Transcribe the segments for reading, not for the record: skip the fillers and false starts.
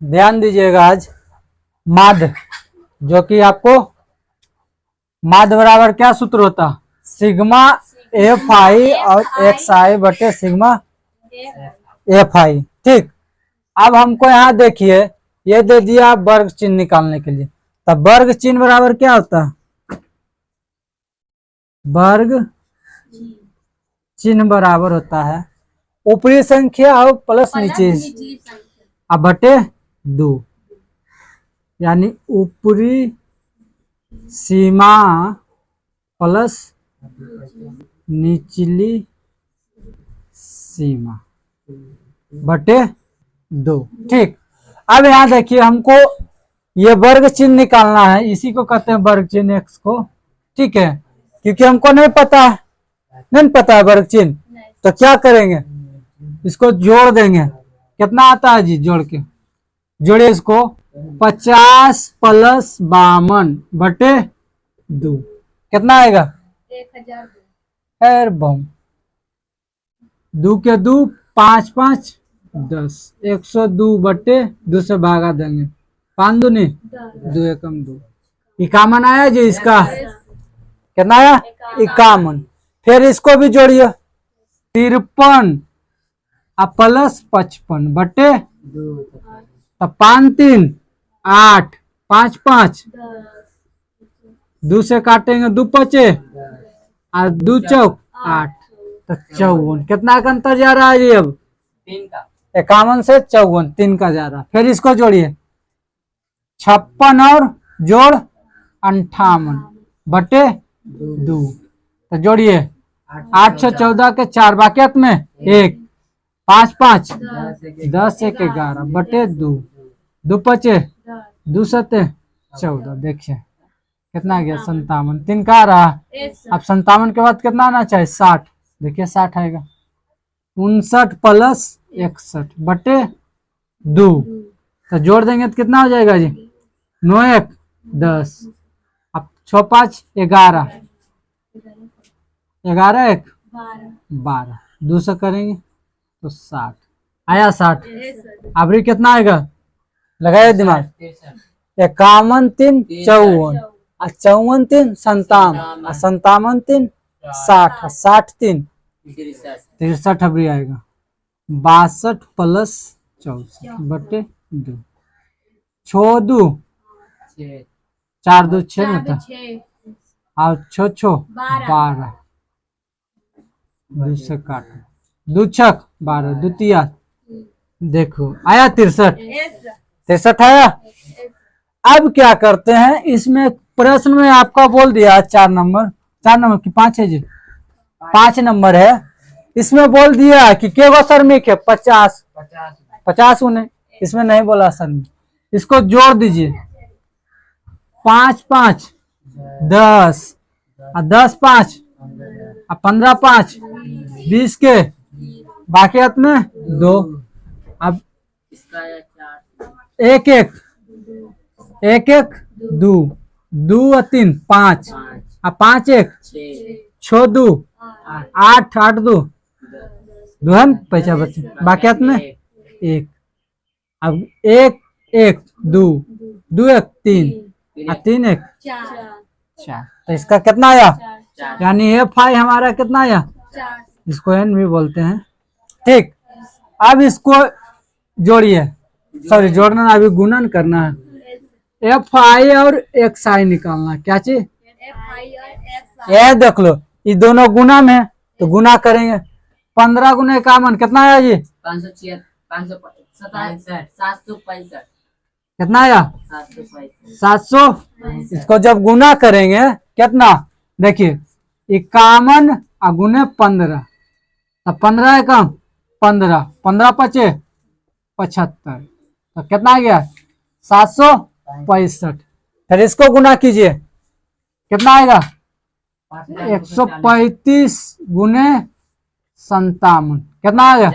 ध्यान दीजिएगा आज माध्य, जो कि आपको माध्य बराबर क्या सूत्र होता, सिग्मा एफ आई और एक्स आई बटे सिग्मा एफ आई। ठीक, अब हमको यहाँ देखिए ये दे दिया वर्ग चिन्ह निकालने के लिए, तब वर्ग चिन्ह बराबर क्या होता है, वर्ग चिन्ह बराबर होता है ऊपरी संख्या और प्लस नीचे अब बटे 2, यानी ऊपरी सीमा प्लस निचली सीमा बटे 2। ठीक, अब यहाँ देखिए हमको ये वर्ग चिन्ह निकालना है, इसी को कहते हैं वर्ग चिन्ह एक्स को। ठीक है, क्योंकि हमको नहीं पता है वर्ग चिन्ह, तो क्या करेंगे, इसको जोड़ देंगे। कितना आता है जी, जोड़ के जोड़िए इसको, 50 प्लस 52 बटे 2 कितना आएगा 1000। खैर बम 2 के 2 5 5 10 102 बटे 2 से भागा देंगे, 5 दूनी 2 एकम 2, 51 आया जी इसका, कितना आया 51। फिर इसको भी जोड़िए 53 प्लस 55 बटे 2, तब 5 3 8 5 5 2 से काटेंगे 2 पचे और 2 चौक 8, तो 54। कितना का अंतर जा रहा है जी, अब 3 का, 51 से 54 3 का जा रहा। फिर इसको जोड़िए 56 और जोड़ 58 बटे 2, तो जोड़िए 8 से 14 के 4 बाकियत में 1 5 5 10 1 11 बटे 2, 2 पचे 2 सते 14। देखिए कितना गया 57, 3 का आ रहा। अब 57 के बाद कितना आना चाहिए 60, देखिए 60 आएगा। 59 प्लस 61 बटे 2, तो जोड़ देंगे तो कितना हो जाएगा जी 9 1 10, अब 6 5 11 11 1 12, 2 से करेंगे तो 60 आया 60। अभी कितना आएगा, लगाए दिमाग, 51 3 54 और 54 3 57 और 57 3 60 और 60 3 63 अभी आएगा। 62 प्लस 64 बटे 2, 6 2 4 2 6 में था, और 6 6 12 2 से काटो, 2 6 12 द्वितीय, देखो आया 63 आया। अब क्या करते हैं, इसमें प्रश्न में आपका बोल दिया 4 नंबर की 5 है जी, 5 नंबर है, इसमें बोल दिया कि के गो श्रमिक है 50 उन्हें, इसमें नहीं बोला श्रमिक। इसको जोड़ दीजिए 5 5 10 और 10 5 और 15 5 20 के बाकियत में 2, अब 1 1 1 1 2 2 और 3 5 और 5 1 6 2 8 8 2 2 पैसा बचे बाकियत में 1, अब 1 1 2 2 1 3 और 3 1 4, तो इसका कितना आया, यानी एफ आई हमारा कितना आया, इसको एन भी बोलते हैं। ठीक, अब इसको जोड़िए, सॉरी जोड़ना अभी गुणन करना है, एफ आई और एक्स आई निकालना। क्या चीज, ये देख लो ये दोनों गुना में है तो गुना करेंगे, 15 गुना 51 कितना आया जी 565 कितना आया 700। इसको जब गुना करेंगे कितना, देखिए 51 और गुने 15, तो 15 एकम 15 15 पचे 75, तो कितना आ गया 765। फिर इसको गुना कीजिए कितना आएगा 135 गुने 57 कितना आ गया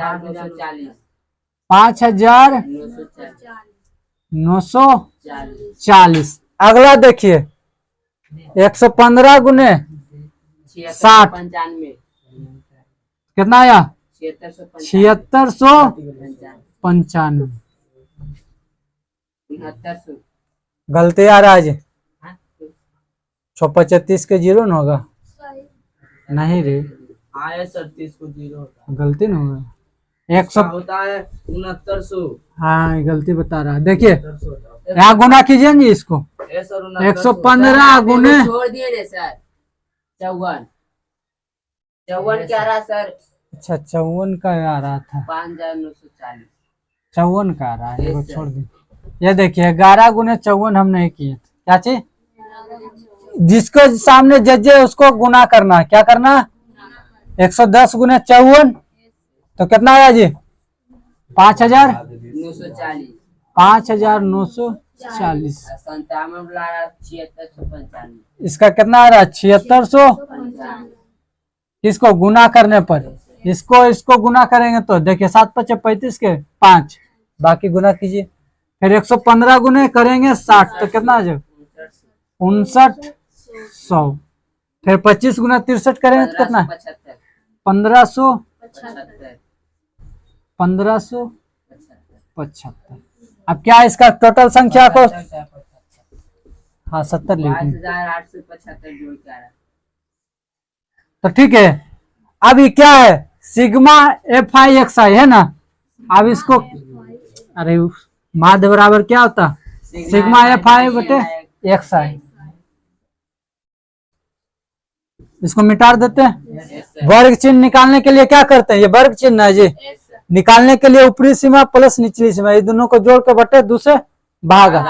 5940। अगला देखिए 115 गुने 60 कितना आया 7695। 6900। गलती आ रहा है जी। 635 के जीरो न होगा? नहीं रे, आया सर 30 को 0 होता है। गलती न होगा। 100 होता है 6900। हाँ ये गलती बता रहा है। देखिए 6900 होता है। यहाँ गुना कीजिए जी इसको। ए सर 6900 115 गुने छोड़ दिए ना सर। 54 54 क्या रहा सर? अच्छा 54 का आ रहा था, 5940। 54 का आ रहा है, Yes, वो sir. छोड़ दी। ये देखिए 11 गुने 54 हम नहीं किए थे। क्या चीज? जिसको सामने जजे उसको गुना करना। क्या करना? 110 गुने 54 तो कितना आया जी? 5000 940। 5940। 97 बुला रहा 7695। इसका कितना आ रहा है? 7600। किसको गुना करने पर? इसको गुना करेंगे तो देखिए 7 5 35 के 5, बाकी गुना कीजिए। फिर 115 गुने करेंगे 60 तो कितना आ जाएगा? 5900। फिर 25 गुना 63 करेंगे तो कितना? 1575। 1575। अब क्या इसका टोटल संख्या को? हाँ 70 लिख दें। 5875 जोड़ के आ रहा है। तो ठीक है। अब ये क्या है? सिग्मा एफ आई एक्स आई है ना। अब इसको अरे माध्य बराबर क्या होता? सिग्मा एफ आई बटे एक्स आई। इसको मिटा देते हैं। वर्ग चिन्ह निकालने के लिए क्या करते हैं? ये वर्ग चिन्ह है जी। निकालने के लिए ऊपरी सीमा प्लस निचली सीमा, ये दोनों को जोड़ के बटे दूसरे भागा।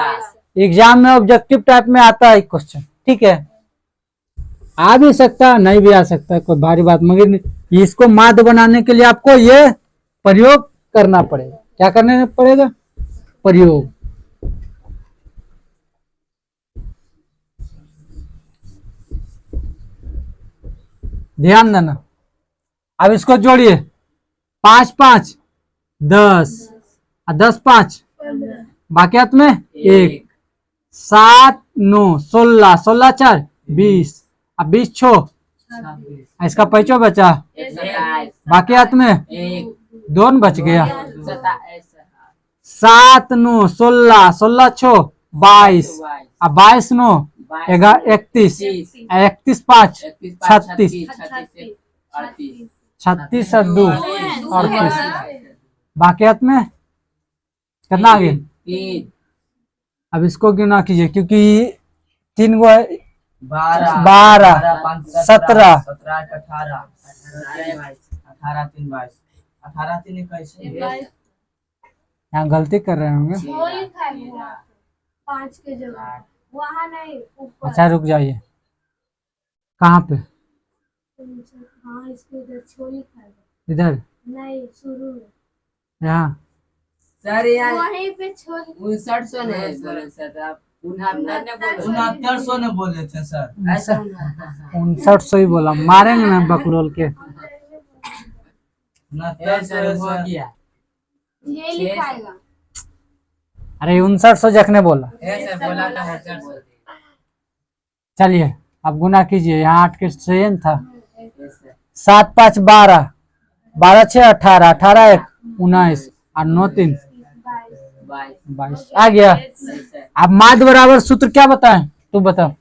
एग्जाम में ऑब्जेक्टिव टाइप में आता है क्वेश्चन। ठीक है, आ भी सकता है, नहीं भी आ सकता है, कोई भारी बात। मगर इसको माध्य बनाने के लिए आपको ये प्रयोग करना पड़ेगा। क्या करने पड़ेगा? प्रयोग। ध्यान देना। अब इसको जोड़िए। 5 5 10 और 10 5 बाकियात में 1 7 9 16 16 4 20 अब 20 छो इसका पैचो बचा, बाकियात में 2 बच गया। 7 9 16 16 छो 22 अब 22 9 31 31 5 36 36 और 2 38 बाकियात में कितना आ गया? अब इसको गिना कीजिए क्योंकि 3 गो 12 17 18 18 3 22 18 3 21। यहाँ गलती कर रहे होंगे। 5 के जगह वहाँ नहीं ऊपर। अच्छा रुक जाइए। कहाँ पे? हाँ इसके इधर छो लिखा है। इधर नहीं शुरू में यहाँ सर यार वहीं पे छो 5900 नहीं बोले सर आप 6900 ने बोले थे सर। ऐसा 5900 ही बोला, मारेंगे ना बकरोल के। 6900 हो गया। ये लिखाएगा। अरे 5900 जखने बोला। ऐसे बोला था सर। चलिए अब गुना कीजिए। यहाँ 8 के सेम था। 7 5 12 12 6 18 18 1 19 और 9 3 22 आ गया। अब माध्य बराबर सूत्र क्या बताएं? तू बता।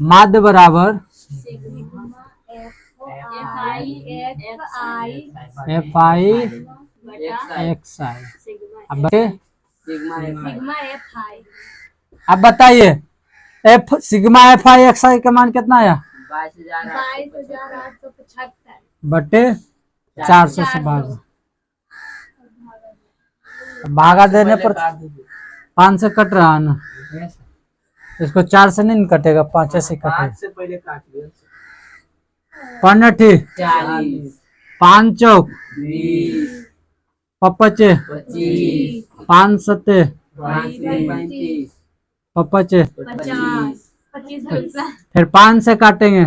माध्य बराबर एफ आई एक्स आई। अब बटे अब बताइए f sigma f i x i का मान कितना आया? 22,875 बटे 400 से भागा देने पर 5 से कट रहा है ना। इसको 4 से नहीं कटेगा, 5 से कटेगा। से पहले काट लिया। 5 ठीक 40 5 चौक 20 पपचे 25 5 सत्ते 35 पपचे 50 फिर 5 से काटेंगे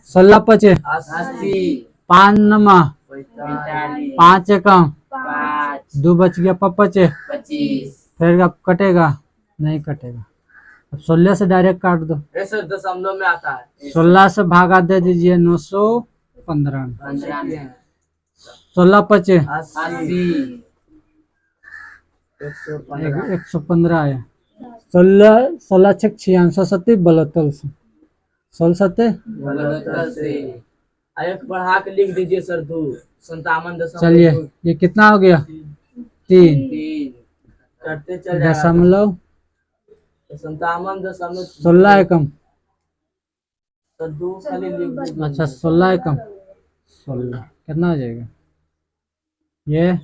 16 पचे 80 5 नमा 45 5 एकम 5 2 बच गया पपचे। 25। फिर अब कटेगा नहीं कटेगा। अब 16 से डायरेक्ट काट दो। ऐसे दशमलव में आता है। 16 से भागा दे दीजिए 915। 15 16 पचे 80 115 आया। 16 16 6 66 बलतल से 16 बलत्तर से एक बढ़ा के लिख दीजिए सर 2 57 चलिए ये कितना हो गया 3 3 करते चल जाएगा दशमलव 57 16 एकम। सर 2 खाली लिख दीजिए। अच्छा 16 एकम 16 कितना हो जाएगा ये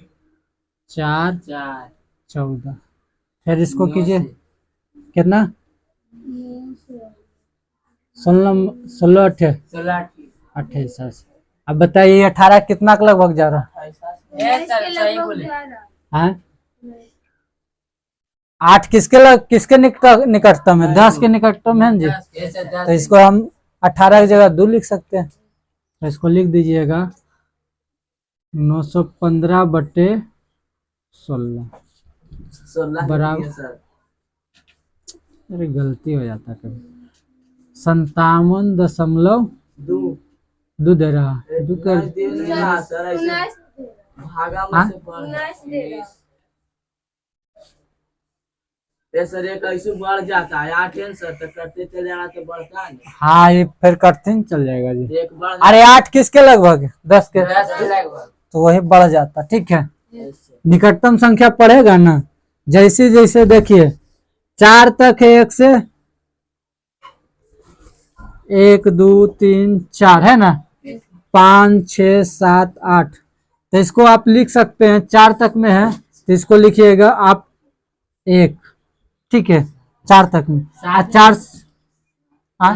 4 4 14 फिर इसको कीजिए कितना 16 16 16 28। अब बताइए 18 कितना के लगभग जा रहा सही बोले है 8 किसके निकटतम है 10 के निकटतम है जी। तो इसको हम 18 की जगह 2 लिख सकते हैं। तो इसको लिख दीजिएगा 915/16 बराबर। सर अरे गलती हो जाता है कभी 57.2 2 दे रहा 2 कर सर ऐसे भागा में से बढ़ सर एक ऐसे बढ़ जाता है 8 है सर तो करते चले जाना तो बढ़ता है हाँ ये फिर करते ही चल जाएगा जी। एक बढ़ अरे 8 किसके लगभग 10 के 10 के लगभग तो वही बढ़ जाता। ठीक है निकटतम संख्या पढ़ेगा ना जैसे जैसे देखिए 4 तक है 1 से 1 2 3 4 है ना 5 6 7 8 तो इसको आप लिख सकते हैं 4 तक में है तो इसको लिखिएगा आप 1 ठीक है 4 तक में 4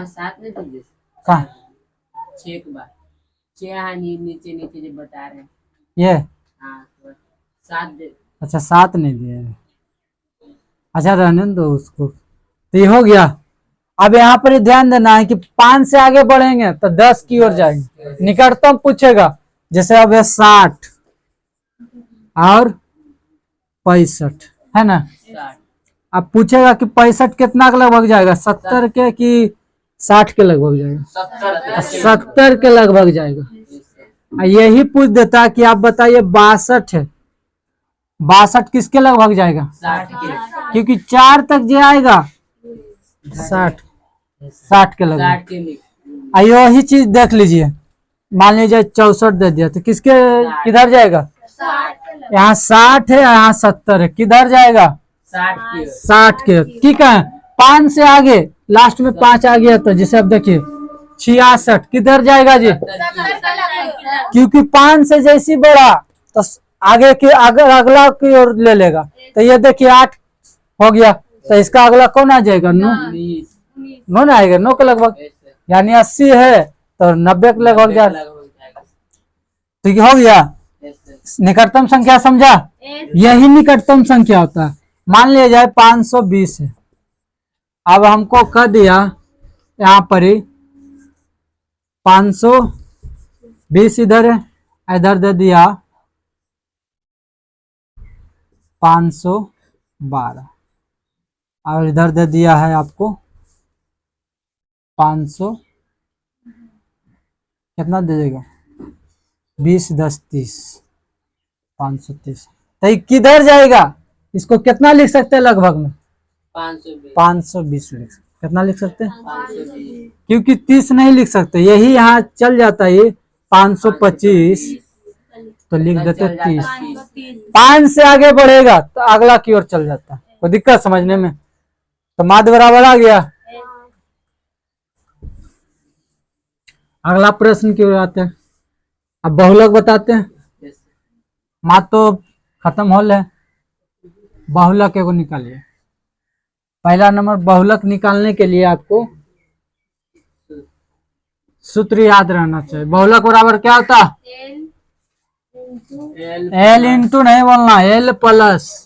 साथ में दीजिए कहाँ 6 के बाद 6 नीचे नीचे जो बता रहे हैं ये हाँ 7 दे अच्छा 7 नहीं दिया है। अच्छा रहने दो उसको तो ये हो गया। अब यहाँ पर ही ध्यान देना है कि 5 से आगे बढ़ेंगे तो 10 की ओर जाएंगे निकटतम पूछेगा जैसे अब है 60 और 65 है ना। 60 अब पूछेगा कि 65 कितना के लगभग जाएगा 70 के कि 60 के लगभग जाएगा 70 के लगभग जाएगा। यही पूछ देता कि आप बताइए 62 है 62 किसके लगभग जाएगा 60 के क्योंकि 4 तक जो आएगा 60 के लगभग। 60 के में यही चीज देख लीजिए मान लीजिए 64 दे दिया तो किसके किधर जाएगा यहाँ 60 है यहाँ 70 है किधर जाएगा 60 के। ठीक है 5 से आगे लास्ट में 5 आ गया तो जैसे अब देखिए 66 किधर जाएगा जी क्योंकि 5 से जैसी बढ़ा तो आगे के अगला की ओर ले लेगा तो ये देखिए 8 हो गया तो इसका अगला कौन आ जाएगा 9 9 ना आएगा 9 के लगभग यानी 80 है तो 90 के लगभग जाएगा। तो ये हो गया निकटतम संख्या समझा यही निकटतम संख्या होता है। मान लिया जाए 520 है अब हमको कह दिया यहाँ पर ही 520 इधर है इधर दे दिया 512 और इधर दे दिया है आपको 500 कितना दे देगा 20 10 30 530 तो किधर जाएगा इसको कितना लिख सकते हैं लगभग में 520 लिख सकते कितना लिख सकते हैं 520 क्योंकि 30 नहीं लिख सकते यही यहाँ चल जाता है 525 तो लिख देते 30 5 से आगे बढ़ेगा तो अगला की ओर चल जाता है कोई दिक्कत समझने में तो माध्य बराबर आ गया। अगला प्रश्न की ओर आते हैं अब बहुलक बताते हैं माध्य तो खत्म हो है बहुलक को निकालिए। पहला नंबर बहुलक निकालने के लिए आपको सूत्र याद रहना चाहिए। बहुलक बराबर क्या होता एल इंटू नहीं बोलना एल प्लस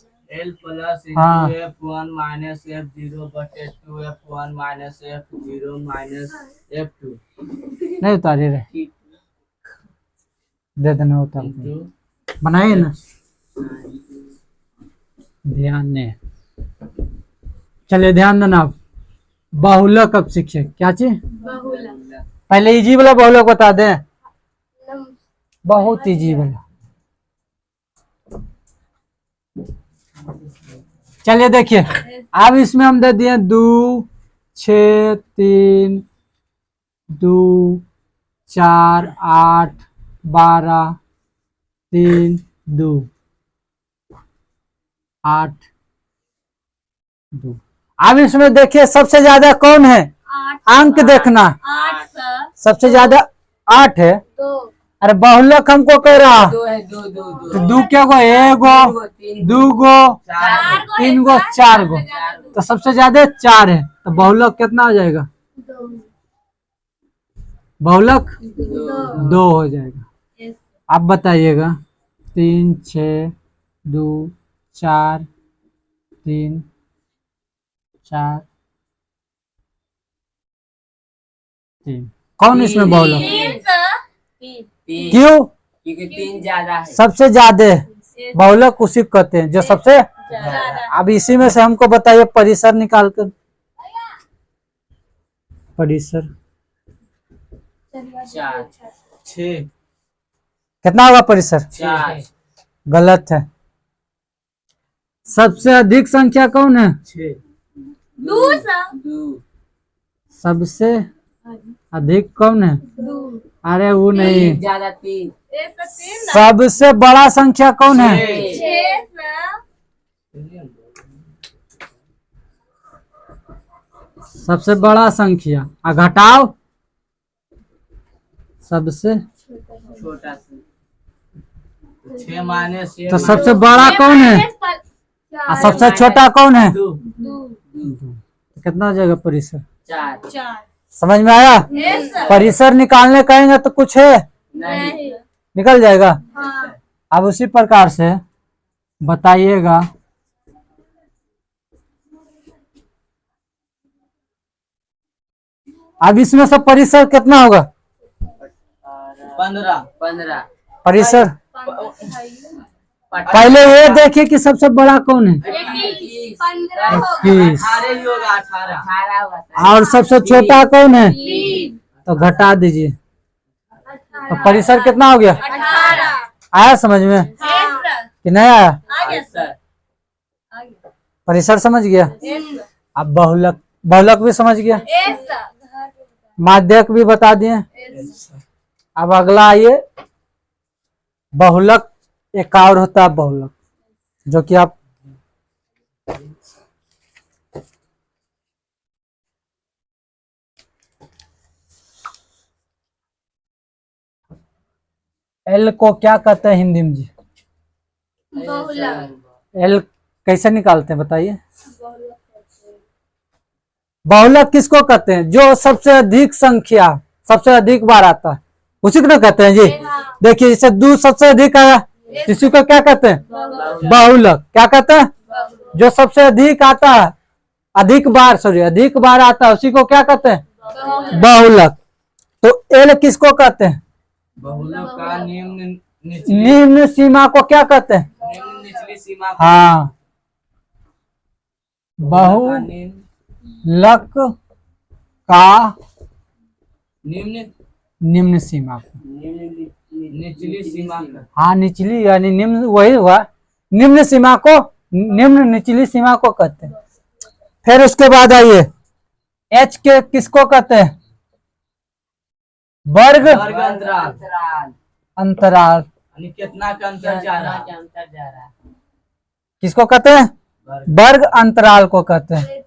हाँ f1 माइनस f0 बटे 2 f1 minus f0 minus f2 नहीं उतारी रहे दे देना उतार बनाइए ना ध्यान नहीं चलिए ध्यान देना आप बहुलक अब सीखे क्या चीज पहले इजी वाला बहुलक बता दें बहुत इजी वाला चलिए देखिए, अब इसमें हम दे दिए 2 6 3 2 4 8 12 3 2 8 2। अब इसमें देखिए सबसे ज्यादा कौन है, अंक देखना। 8 सर। सबसे ज्यादा 8 है। 2 अरे बहुलक हमको कह रहा, दो है, दो दो दो तो दो क्या गो, एगो दू गो चार तीन गो चार गो, तो सबसे ज्यादा 4 है, तो बहुलक कितना हो जाएगा, 2 बहुलक 2 2 हो जाएगा। आप बताइएगा, 3 6 2 4 3 4 3, कौन इसमें बहुलक, 3 सर। 3 तीन, क्यों, क्योंकि 3 ज्यादा है। सबसे ज्यादा बहुलक उसी को कहते हैं जो सबसे। ज्यादा। अब इसी में से हमको बताइए परिसर निकाल कर, परिसर 4 6 कितना होगा परिसर, 4 गलत है। सबसे अधिक संख्या कौन है, 6 2 सर। 2 सबसे अधिक कौन है, 2 अरे वो नहीं, ज्यादा 3 सबसे बड़ा संख्या कौन है, 6 सर। सबसे बड़ा संख्या, आ घटाओ सबसे, छोटा से 6 माइनस तो सबसे बड़ा कौन है, आ सबसे छोटा कौन है, 2 तो कितना हो जाएगा परिसर, 4 4 समझ में आया। सर। परिसर निकालने कहेंगे तो कुछ है, नहीं। निकल जाएगा। हाँ। अब उसी प्रकार से बताइएगा, अब इसमें से परिसर कितना होगा, 15 परिसर पहले ये देखिए कि सबसे बड़ा कौन है, 15 होगा। 21, 18 ही होगा, 18 होगा। और सबसे छोटा कौन है, 3 तो घटा दीजिए, तो परिसर कितना हो गया, 18। आया समझ में सर। कि नहीं आया, आ गया सर। सर परिसर समझ गया। सर। अब बहुलक, बहुलक भी समझ गया, सर। माध्यक भी बता दिए। अब अगला आइए, बहुलक एक और होता है बहुलक, जो कि आप एल को क्या कहते हैं हिंदी में जी, बहुलक। एल कैसे निकालते हैं बताइए, बहुलक किसको कहते हैं, जो सबसे अधिक संख्या सबसे अधिक बार आता है उसी को ना कहते हैं जी। देखिए जैसे 2 सबसे अधिक आया, इसी को क्या कहते हैं, बहुलक। क्या कहते हैं, जो सबसे अधिक आता है, अधिक बार आता है, उसी को क्या कहते हैं, बहुलक। तो एल किसको कहते हैं, बहुलक का निम्न सीमा को क्या कहते हैं, निचली सीमा हाँ, बहुलक का निम्न निम्न सीमा को, निचली सीमा हाँ निचली यानी निम्न, वही हुआ, निम्न सीमा को, निम्न निचली सीमा को कहते हैं। फिर उसके बाद आइए, एच के किसको कहते हैं, वर्ग अंतराल अंतराल, कितना का अंतर जा रहा है, किसको कहते हैं, वर्ग अंतराल को कहते हैं।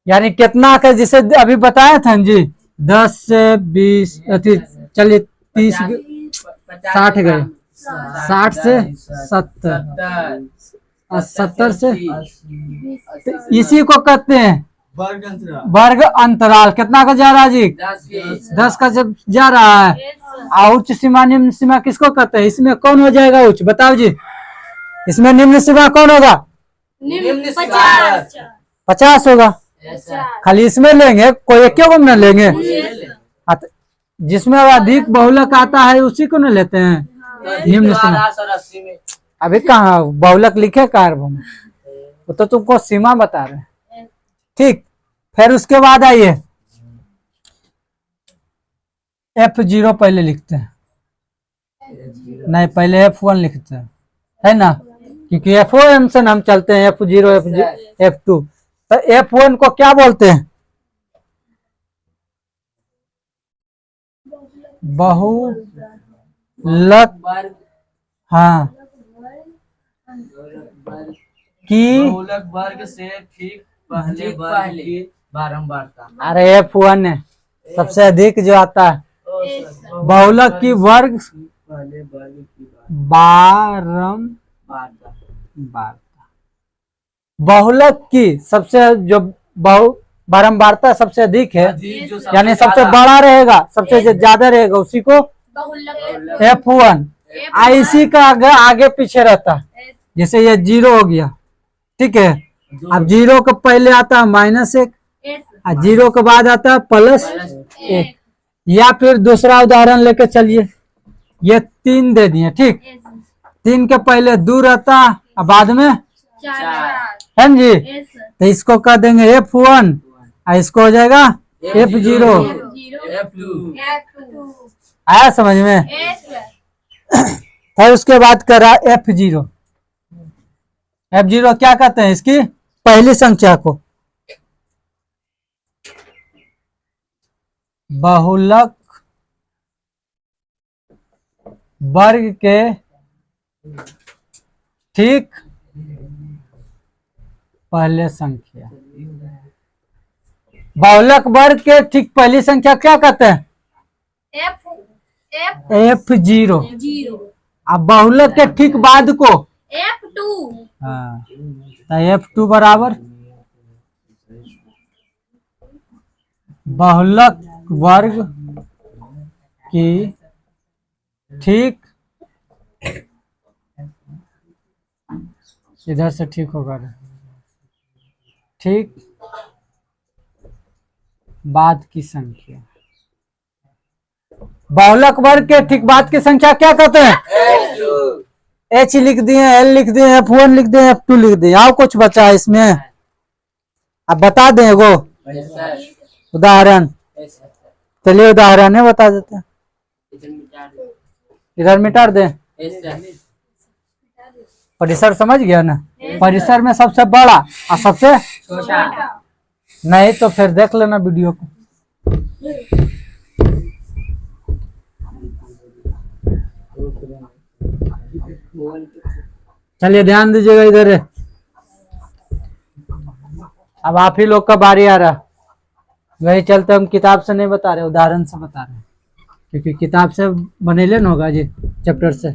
यानी कितना का, जिसे अभी बताया था जी, 10 से 20 चलिए 30 60 गए, 60 से 70 और 70 से, तो इसी को कहते हैं वर्ग अंतराल। कितना का जा रहा है जी, 10 का जब जा रहा है। और उच्च सीमा निम्न सीमा किसको कहते हैं, इसमें कौन हो जाएगा उच्च, बताओ जी, इसमें निम्न सीमा कौन होगा, 50 होगा। खाली इसमें लेंगे, कोई एक को न लेंगे, जिसमें अधिक बहुलक आता है उसी को न लेते हैं निम्न सीमा। अभी कहाँ बहुलक लिखे कार्य में, वो तो तुमको सीमा बता रहे हैं, ठीक। फिर उसके बाद आइए, F0 पहले लिखते हैं, नहीं पहले F1 लिखते हैं, है ना, क्योंकि F1 से हम चलते हैं F0 F2, तो F1 को क्या बोलते हैं? बहुलक। वर्ग हाँ, की बहुलक वर्ग से ठीक पहले वर्ग की बारंबारता। अरे F1 है सबसे अधिक जो आता है, बहुलक की वर्ग पहले वर्ग की बारंबारता। बहुलक की सबसे जो बारंबारता सबसे अधिक है, अधिक जो यानी सबसे बड़ा रहेगा, सबसे जो ज्यादा रहेगा उसी को F1। इसी का आगे पीछे रहता है, जैसे ये 0 हो गया, ठीक है। अब 0 के पहले आता है -1 और 0 के बाद आता है +1। या फिर दूसरा उदाहरण लेके चलिए, ये 3 दे दिए, ठीक। 3 के पहले 2 रहता और बाद में है जी, तो इसको कर देंगे F1 और इसको हो जाएगा F0। F2 आया समझ में? फिर उसके बाद करा F0। F0 क्या कहते हैं? इसकी पहली संख्या को बहुलक वर्ग के ठीक पहले संख्या, बहुलक वर्ग के ठीक पहली संख्या क्या कहते हैं? F0। अब बहुलक के ठीक बाद को F2। हाँ, तो F2 बराबर बहुलक वर्ग की ठीक, इधर से ठीक होगा, ठीक बाद की संख्या। बहुलक वर्ग के ठीक बाद की संख्या क्या कहते हैं? H लिख दिए, L लिख दिए, F1 लिख दिए, F2 लिख दिए। और कुछ बचा है इसमें? अब बता दें वो उदाहरण, चलिए उदाहरण है बता देते हैं। इधर मिटा दें, परिसर समझ गया ना? परिसर में सबसे बड़ा और सबसे छोटा। नहीं तो फिर देख लेना वीडियो को। चलिए ध्यान दीजिएगा इधर, अब आप ही लोग का बारी आ रहा। वही चलते हम किताब से नहीं बता रहे, उदाहरण से बता रहे हैं, क्योंकि किताब से बनेले न होगा जी, चैप्टर से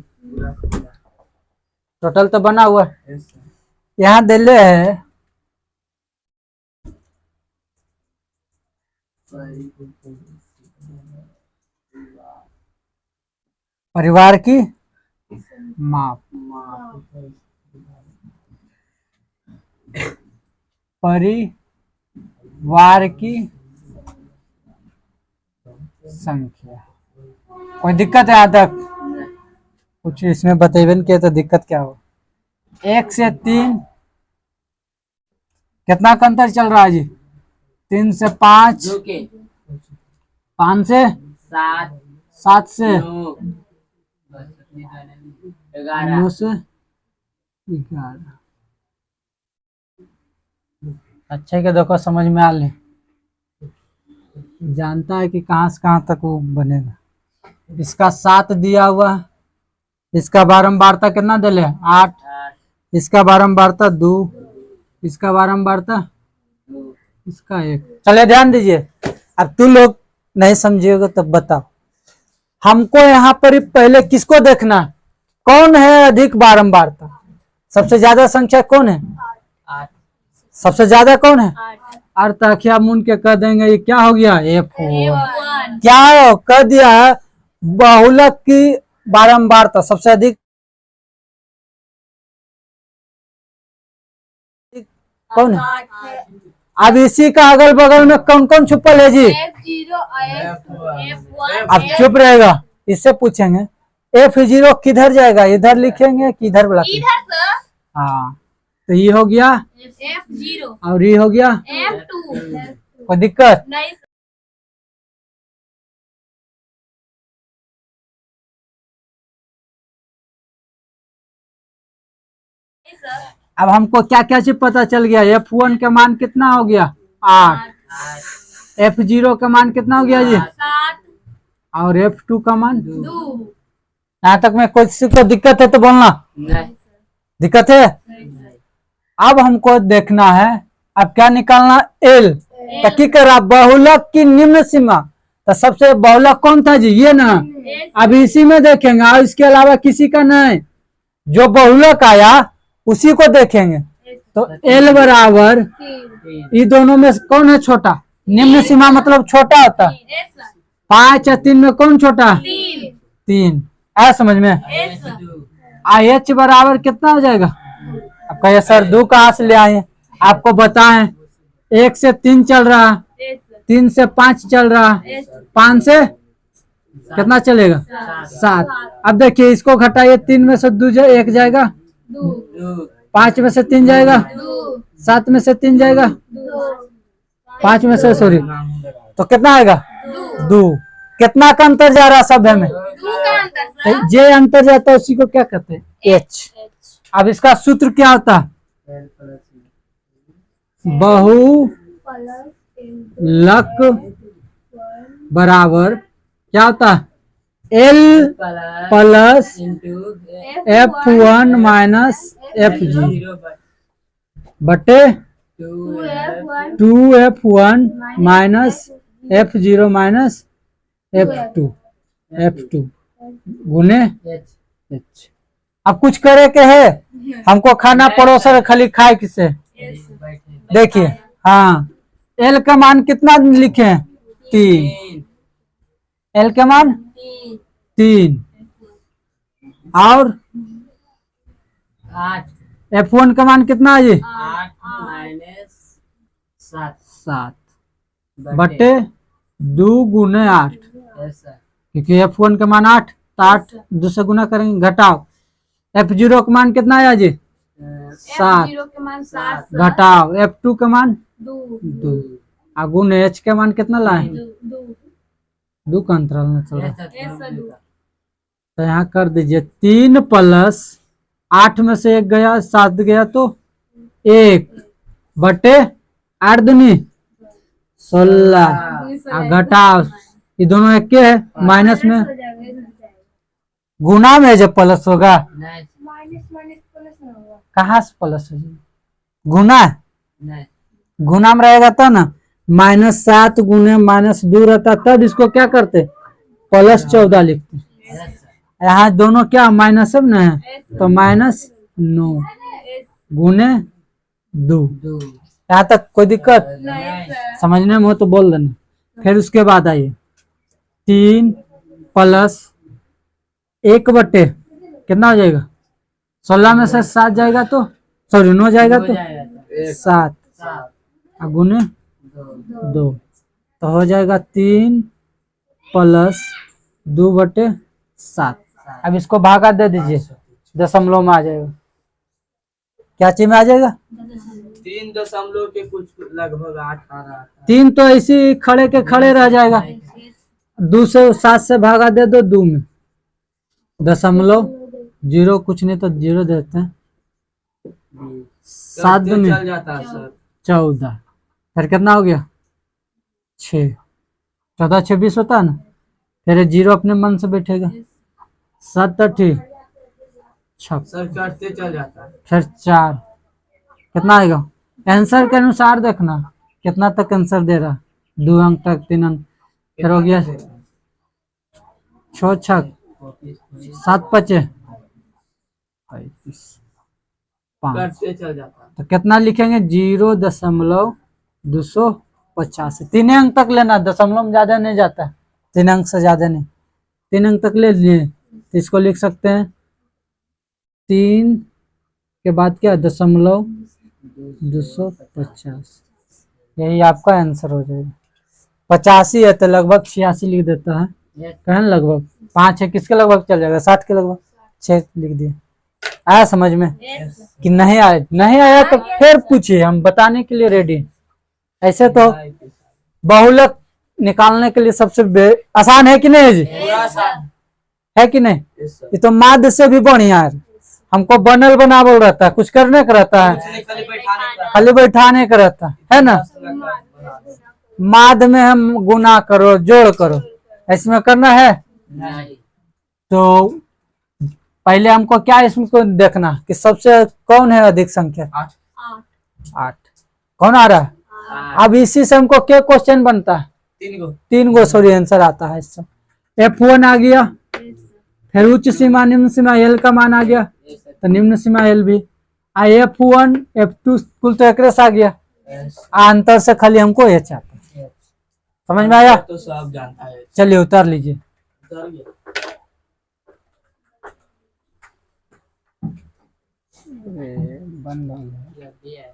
टोटल तो बना हुआ है। यहाँ दिले है परिवार की माप, परिवार की संख्या। कोई दिक्कत है यहाँ तक? कुछ इसमें बतेबे न किया तो दिक्कत क्या हो? 1 से 3 कितना का अंतर चल रहा है जी? 3 से 5, 5 से 7, 7 से 9, 9 से 11। अच्छे के देखो समझ में आ ले, जानता है कि कहाँ से कहाँ तक वो बनेगा। इसका 7 दिया हुआ है, इसका बारंबारता कितना दिले? 8, इसका बारंबारता 2, इसका बारंबारता इसका 1। चले ध्यान दीजिए, अब तुम लोग नहीं समझिएगा तब बताओ। हमको यहाँ पर पहले किसको देखना है? कौन है अधिक बारंबारता? सबसे ज्यादा संख्या कौन है? 8। सबसे ज्यादा कौन है? अर्थाख्या मुन के कह देंगे ये क्या हो गया? F1। क्या हो कह दिया है? बहुलक की बारंबारता सबसे अधिक कौन है? अब इसी का अगल बगल में कौन कौन छुपल है जी? अब चुप रहेगा, इससे पूछेंगे F0 किधर जाएगा? इधर लिखेंगे कि इधर बुला? हाँ, तो ये हो गया F0 और ये हो गया F2। कोई दिक्कत? नहीं अब हमको क्या क्या चीज पता चल गया, F1 का मान कितना हो गया 8, F0 का मान कितना हो गया जी, और F2 का मान। यहाँ तक में किसी को दिक्कत है तो बोलना, नहीं दिक्कत है। अब हमको देखना है, अब क्या निकालना, एल। तो की करा, बहुलक की निम्न सीमा। तो सबसे बहुलक कौन था जी, ये ना। अब इसी में देखेंगे और इसके अलावा किसी का नहीं, जो बहुलक आया उसी को देखेंगे। तो एल बराबर, ये दोनों में कौन है छोटा, निम्न सीमा मतलब छोटा होता है। 5 या 3 में कौन छोटा, 3। आया समझ में। H बराबर कितना हो जाएगा, अब कहिए सर 2 कहाँ से ले आए, आपको बताएं 1 से 3 चल रहा, 3 से 5 चल रहा, 5 से कितना चलेगा 7। अब देखिए इसको घटाइए, 3 में से 2 1 जाएगा, 5 में से 3 जाएगा, 7 में से 3 जाएगा, 5 में से सॉरी, तो कितना आएगा 2। कितना का अंतर जा रहा सब में, जे अंतर जाता है उसी को क्या कहते हैं, H। अब इसका सूत्र क्या होता है, बहुलक बराबर क्या होता है, L plus F1 minus F0 बटे 2F1 minus F0 minus F2 गुने H। अब कुछ करे के है, हमको खाना परोसा खाली खाए किसे, देखिए हाँ, L का मान कितना लिखे, 3, L का मान 3 और 8, F1 का मान कितना है जी, 8 माइनस 7 बटे 2 गुने 8, क्योंकि F1 का मान 8, तो 8 2 से गुना करेंगे, घटाओ F0 का मान कितना आया जी, 7 घटाओ F2 का मान 2 गुण H का मान कितना लाए, 2 का अंतराल में चल रहा, तो यहाँ कर दीजिए 3 प्लस 8 में से 1 गया, 7 गया तो 1 बटे 8 दूनी 16, घटाओ ये दोनों एक के है, माइनस में गुना में जब प्लस होगा, कहाँ से प्लस हो जाएगा, गुना गुना में रहेगा तो ना, -7 गुने -2 रहता, तब इसको क्या करते +14 लिखते। यहाँ दोनों क्या माइनस सब ना है, तो -9 गुने 2। यहाँ तक कोई दिक्कत समझने में हो तो बोल देना। फिर उसके बाद आइए 3 प्लस 1 बटे कितना हो जाएगा, 16 में से 7 जाएगा तो सॉरी 9 जाएगा तो 7 गुने 2, तो हो जाएगा 3 प्लस 2 बटे 7। अब इसको भागा दे दीजिए, दशमलव में आ जाएगा, क्या चीज में आ जाएगा, 3 दशमलव के कुछ लगभग 8 आ रहा था। 3 तो ऐसे खड़े के खड़े रह जाएगा, 2 से 7 से भागा दे दो 2 में, दशमलव 0 कुछ नहीं तो 0 देते हैं, 7 में चल जाता है सर, 14, फिर कितना हो गया 6, 14 26 होता है ना, फिर 0 अपने मन से बैठेगा, 7 6 सर कटते चल जाता है, फिर 4 कितना आएगा, आंसर के अनुसार देखना कितना तक आंसर दे रहा, 2 अंक तक 3 अंक, फिर हो गया 6 6 7 5 5, कटते चल जाता है। तो कितना लिखेंगे 0.285, 3 अंक तक लेना, दशमलव में ज्यादा नहीं जाता, 3 अंक से ज्यादा नहीं, 3 अंक तक ले लिए, तो इसको लिख सकते हैं 3 के बाद क्या 0.250, यही आपका आंसर हो जाएगा। 85 है तो लगभग 86 लिख देता है, कहना लगभग 5 है किसके लगभग चल जाएगा, 60 के लगभग 6 लिख दिए। आया समझ में कि नहीं आया, नहीं आया तो फिर पूछिए, हम बताने के लिए रेडी। ऐसे तो बहुलक निकालने के लिए सबसे आसान है कि नहीं जी, पूरा आसान है कि नहीं, है सर। ये तो माध्य से भी बढ़िया है, हमको बनल बना बोल रहता है, कुछ करने का रहता है, खाली बैठाने का खाली बैठाने का रहता है ना। माद में हम गुना करो जोड़ करो, इसमें करना है। नहीं तो पहले हमको क्या इसमें को देखना कि सबसे कौन है अधिक संख्या। 8 कौन आ रहा है। अब इसी से हमको क्या क्वेश्चन बनता है, 3 गो सॉरी आंसर आता है इससे। F1 आ गया, फिर उच्च सीमा निम्न सीमा एल का मान आ गया, तो निम्न सीमा एल भी F1 F2 कुल तो एक आ गया। अंतर से खाली हमको ये चाहता है, समझ में आया। तो सब जानता है। चलिए उतार लीजिए। उतर गया। बंद हो गया। ये है।